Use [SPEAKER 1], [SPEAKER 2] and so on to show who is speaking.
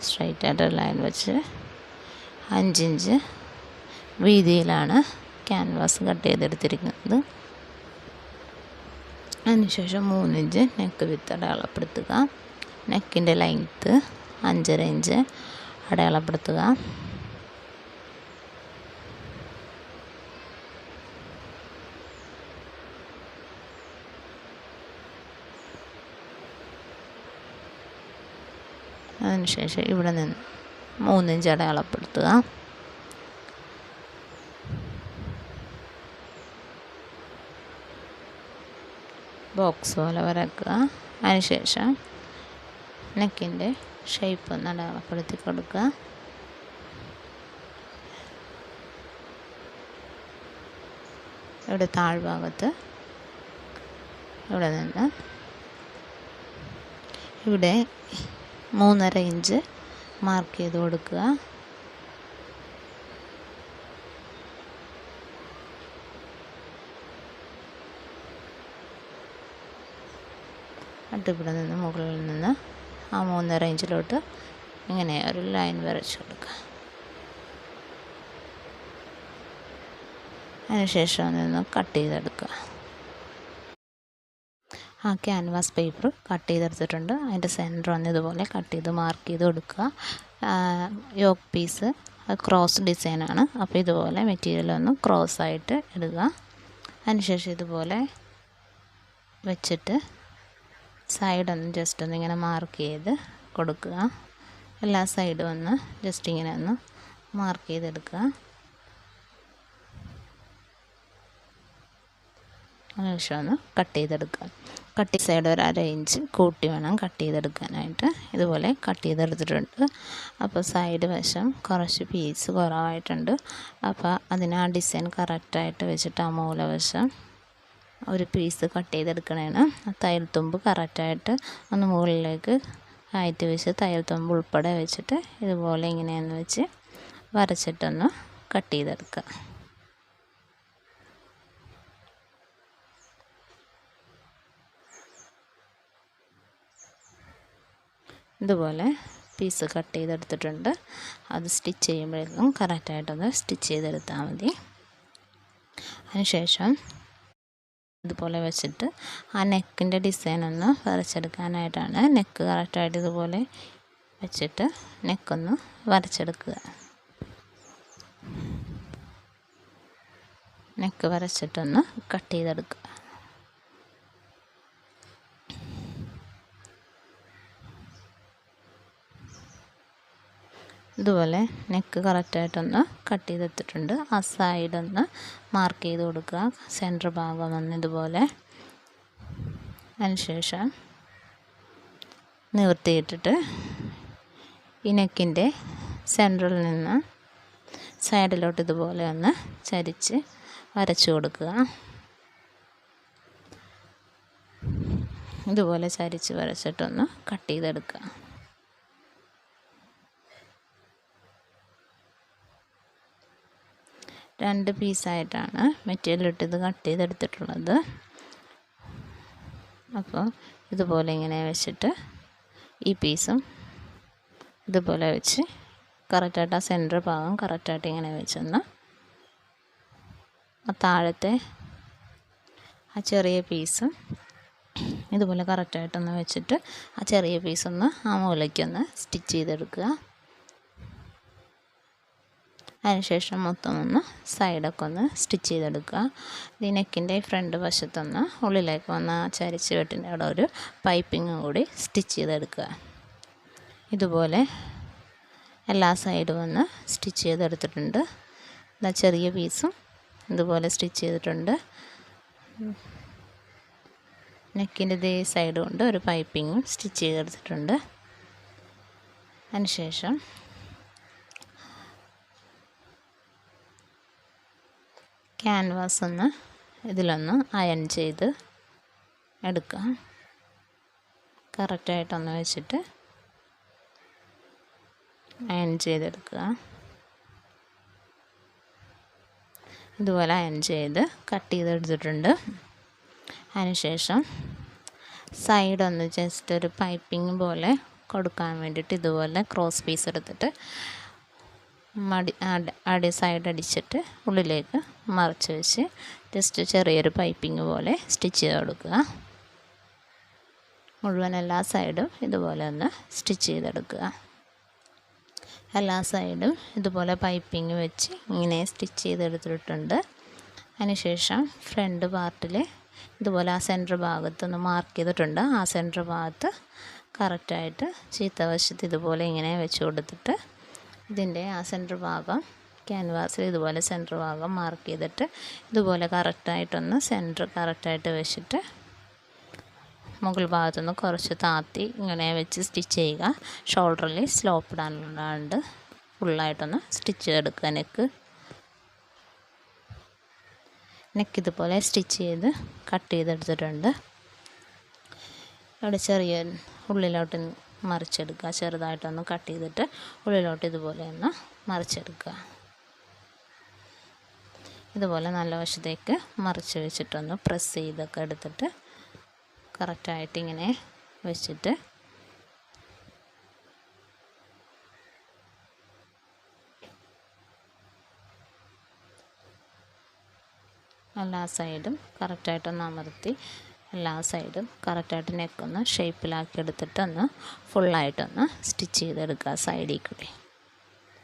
[SPEAKER 1] Straight ആയിട്ട് line വെച്ച് 5 inch വീതിയിലാണ് canvas cut ചെയ്തെടുത്തിരിക്കുന്നത്. അതിനുശേഷം 3 ഇഞ്ച് നെക്ക് വിത്ത് അടയാളപ്പെടുത്തുക. നെക്കിൻ്റെ ലെങ്ത്ത് 5.5 ഇഞ്ച് അടയാളപ്പെടുത്തുക. അതിനുശേഷം ഇവിടെ നിന്ന് 3 ഇഞ്ച് അടയാളപ്പെടുത്തുക. ബോക്സ് പോലെ വരക്കുക. അതിനുശേഷം നെക്കിൻ്റെ ഷേപ്പ് ഒന്ന് അടയാളപ്പെടുത്തി കൊടുക്കുക. ഇവിടെ താഴ്ഭാഗത്ത് ഇവിടെ നിന്ന് ഇവിടെ 3.5 ഇഞ്ച് മാർക്ക് ചെയ്ത് കൊടുക്കുക. എന്നിട്ട് ഇവിടെ നിന്ന് മുകളിൽ നിന്ന് ആ 3.5 ഇഞ്ചിലോട്ട് ഇങ്ങനെ ഒരു ലൈൻ വരച്ചു കൊടുക്കുക. അതിനുശേഷം നിന്ന് കട്ട് ചെയ്തെടുക്കുക. ആ ക്യാൻവാസ് പേപ്പർ കട്ട് ചെയ്തെടുത്തിട്ടുണ്ട്. അതിൻ്റെ സെൻറ്റർ ഒന്ന് ഇതുപോലെ കട്ട് ചെയ്ത് മാർക്ക് ചെയ്ത് കൊടുക്കുക. യോക്ക് പീസ് ക്രോസ് ഡിസൈനാണ്. അപ്പോൾ ഇതുപോലെ മെറ്റീരിയൽ ഒന്ന് ക്രോസ് ആയിട്ട് ഇടുക. അതിനുശേഷം ഇതുപോലെ വെച്ചിട്ട് സൈഡൊന്ന് ജസ്റ്റ് ഒന്ന് ഇങ്ങനെ മാർക്ക് ചെയ്ത് കൊടുക്കുക. എല്ലാ സൈഡും ഒന്ന് ജസ്റ്റ് ഇങ്ങനെ ഒന്ന് മാർക്ക് ചെയ്തെടുക്കുക. അതിനുശേഷം ഒന്ന് കട്ട് ചെയ്തെടുക്കുക. കട്ട് സൈഡ് ഒരു 1/2 ഇഞ്ച് കൂട്ടി വേണം കട്ട് ചെയ്തെടുക്കാനായിട്ട്. ഇതുപോലെ കട്ട് ചെയ്തെടുത്തിട്ടുണ്ട്. അപ്പോൾ സൈഡ് വശം കുറച്ച് പീസ് കുറവായിട്ടുണ്ട്. അപ്പോൾ അതിന് ആ ഡിസൈൻ കറക്റ്റായിട്ട് വെച്ചിട്ട് ആ മൂലവശം ഒരു പീസ് കട്ട് ചെയ്തെടുക്കണേണ്. തയ്യൽ തുമ്പ് കറക്റ്റായിട്ട് ഒന്ന് മുകളിലേക്ക് ആയിട്ട് വെച്ച് തയ്യൽ തുമ്പ് ഉൾപ്പെടെ വെച്ചിട്ട് ഇതുപോലെ ഇങ്ങനെയൊന്ന് വെച്ച് വരച്ചിട്ടൊന്ന് കട്ട് ചെയ്തെടുക്കുക. ഇതുപോലെ പീസ് കട്ട് ചെയ്തെടുത്തിട്ടുണ്ട്. അത് സ്റ്റിച്ച് ചെയ്യുമ്പോഴേക്കും കറക്റ്റായിട്ടൊന്ന് സ്റ്റിച്ച് ചെയ്തെടുത്താൽ മതി. അതിനുശേഷം ഇതുപോലെ വെച്ചിട്ട് ആ നെക്കിൻ്റെ ഡിസൈൻ ഒന്ന് വരച്ചെടുക്കാനായിട്ടാണ്. നെക്ക് കറക്റ്റായിട്ട് ഇതുപോലെ വെച്ചിട്ട് നെക്കൊന്ന് വരച്ചെടുക്കുക. നെക്ക് വരച്ചിട്ടൊന്ന് കട്ട് ചെയ്തെടുക്കുക. ഇതുപോലെ നെക്ക് കറക്റ്റായിട്ടൊന്ന് കട്ട് ചെയ്തെടുത്തിട്ടുണ്ട്. ആ സൈഡൊന്ന് മാർക്ക് ചെയ്ത് കൊടുക്കുക. സെൻറ്റർ ഭാഗം ഒന്ന് ഇതുപോലെ. അതിനുശേഷം നിവർത്തിയിട്ടിട്ട് ഈ നെക്കിൻ്റെ സെൻറ്ററിൽ നിന്ന് സൈഡിലോട്ട് ഇതുപോലെ ഒന്ന് ചരിച്ച് വരച്ചു കൊടുക്കുക. ഇതുപോലെ ചരിച്ച് വരച്ചിട്ടൊന്ന് കട്ട് ചെയ്തെടുക്കുക. രണ്ട് പീസായിട്ടാണ് മെറ്റീരിയൽ ഇട്ടത് കട്ട് ചെയ്തെടുത്തിട്ടുള്ളത്. അപ്പോൾ ഇതുപോലെ ഇങ്ങനെ വെച്ചിട്ട് ഈ പീസും ഇതുപോലെ വെച്ച് കറക്റ്റായിട്ട് ആ സെൻറ്റർ ഭാഗം കറക്റ്റായിട്ട് ഇങ്ങനെ വെച്ചൊന്ന് ആ താഴത്തെ ആ ചെറിയ പീസും ഇതുപോലെ കറക്റ്റായിട്ടൊന്ന് വെച്ചിട്ട് ആ ചെറിയ പീസൊന്ന് ആ മൂലയ്ക്കൊന്ന് സ്റ്റിച്ച് ചെയ്തെടുക്കുക. അതിനുശേഷം മൊത്തം ഒന്ന് സൈഡൊക്കെ ഒന്ന് സ്റ്റിച്ച് ചെയ്തെടുക്കുക. ഈ നെക്കിൻ്റെ ഫ്രണ്ട് വശത്തൊന്ന് ഉള്ളിലേക്ക് വന്ന് ചരിച്ച് വെട്ടിൻ്റെ അവിടെ ഒരു പൈപ്പിങ്ങും കൂടി സ്റ്റിച്ച് ചെയ്തെടുക്കുക. ഇതുപോലെ എല്ലാ സൈഡും ഒന്ന് സ്റ്റിച്ച് ചെയ്തെടുത്തിട്ടുണ്ട്. ചെറിയ പീസും ഇതുപോലെ സ്റ്റിച്ച് ചെയ്തിട്ടുണ്ട്. നെക്കിൻ്റെ ഇതേ സൈഡ് കൊണ്ട് ഒരു പൈപ്പിങ്ങും സ്റ്റിച്ച് ചെയ്തെടുത്തിട്ടുണ്ട്. അതിനുശേഷം ക്യാൻവാസ് ഒന്ന് ഇതിലൊന്ന് അയൺ ചെയ്ത് എടുക്കുക. കറക്റ്റായിട്ടൊന്ന് വെച്ചിട്ട് അയൺ ചെയ്തെടുക്കുക. ഇതുപോലെ അയൺ ചെയ്ത് കട്ട് ചെയ്തെടുത്തിട്ടുണ്ട്. അതിനുശേഷം സൈഡൊന്ന് ജസ്റ്റ് ഒരു പൈപ്പിംഗ് പോലെ കൊടുക്കാൻ വേണ്ടിയിട്ട് ഇതുപോലെ ക്രോസ് പീസ് എടുത്തിട്ട് സൈഡ് അടിച്ചിട്ട് ഉള്ളിലേക്ക് മറച്ച് വെച്ച് ജസ്റ്റ് ചെറിയൊരു പൈപ്പിംഗ് പോലെ സ്റ്റിച്ച് ചെയ്ത് കൊടുക്കുക. മുഴുവൻ എല്ലാ സൈഡും ഇതുപോലെ ഒന്ന് സ്റ്റിച്ച് ചെയ്തെടുക്കുക. എല്ലാ സൈഡും ഇതുപോലെ പൈപ്പിംഗ് വെച്ച് ഇങ്ങനെ സ്റ്റിച്ച് ചെയ്തെടുത്തിട്ടുണ്ട്. അതിനുശേഷം ഫ്രണ്ട് പാർട്ടിൽ ഇതുപോലെ ആ സെൻറ്റർ ഭാഗത്തൊന്ന് മാർക്ക് ചെയ്തിട്ടുണ്ട്. ആ സെൻറ്റർ ഭാഗത്ത് കറക്റ്റായിട്ട് ചീത്തവശത്ത് ഇതുപോലെ ഇങ്ങനെ വെച്ച് കൊടുത്തിട്ട് ഇതിൻ്റെ ആ സെൻറ്റർ ഭാഗം ക്യാൻവാസിൽ ഇതുപോലെ സെൻറ്റർ ഭാഗം മാർക്ക് ചെയ്തിട്ട് ഇതുപോലെ കറക്റ്റായിട്ടൊന്ന് സെൻറ്റർ കറക്റ്റായിട്ട് വെച്ചിട്ട് മുകൾ ഭാഗത്തുനിന്ന് കുറച്ച് താത്തി ഇങ്ങനെ വെച്ച് സ്റ്റിച്ച് ചെയ്യുക. ഷോൾഡറിൽ സ്ലോപ്പ് ഇടാനുള്ളതാണ്ട് ഫുള്ളായിട്ടൊന്ന് സ്റ്റിച്ച് ചെയ്തെടുക്കുക. നെക്ക് ഇതുപോലെ സ്റ്റിച്ച് ചെയ്ത് കട്ട് ചെയ്തെടുത്തിട്ടുണ്ട്. അവിടെ ചെറിയ ഉള്ളിലോട്ട് മറിച്ചെടുക്കുക. ചെറുതായിട്ടൊന്ന് കട്ട് ചെയ്തിട്ട് ഉള്ളിലോട്ട് ഇതുപോലെ ഒന്ന് മറിച്ചെടുക്കുക. ഇതുപോലെ നല്ല വശത്തേക്ക് മറിച്ച് വെച്ചിട്ടൊന്ന് പ്രസ് ചെയ്തൊക്കെ എടുത്തിട്ട് കറക്റ്റായിട്ട് ഇങ്ങനെ വെച്ചിട്ട് എല്ലാ സൈഡും കറക്റ്റായിട്ടൊന്ന് അമർത്തി എല്ലാ സൈഡും കറക്റ്റായിട്ട് നെക്കൊന്ന് ഷേപ്പിലാക്കി എടുത്തിട്ടൊന്ന് ഫുള്ളായിട്ടൊന്ന് സ്റ്റിച്ച് ചെയ്തെടുക്കുക സൈഡിൽ കൂടി.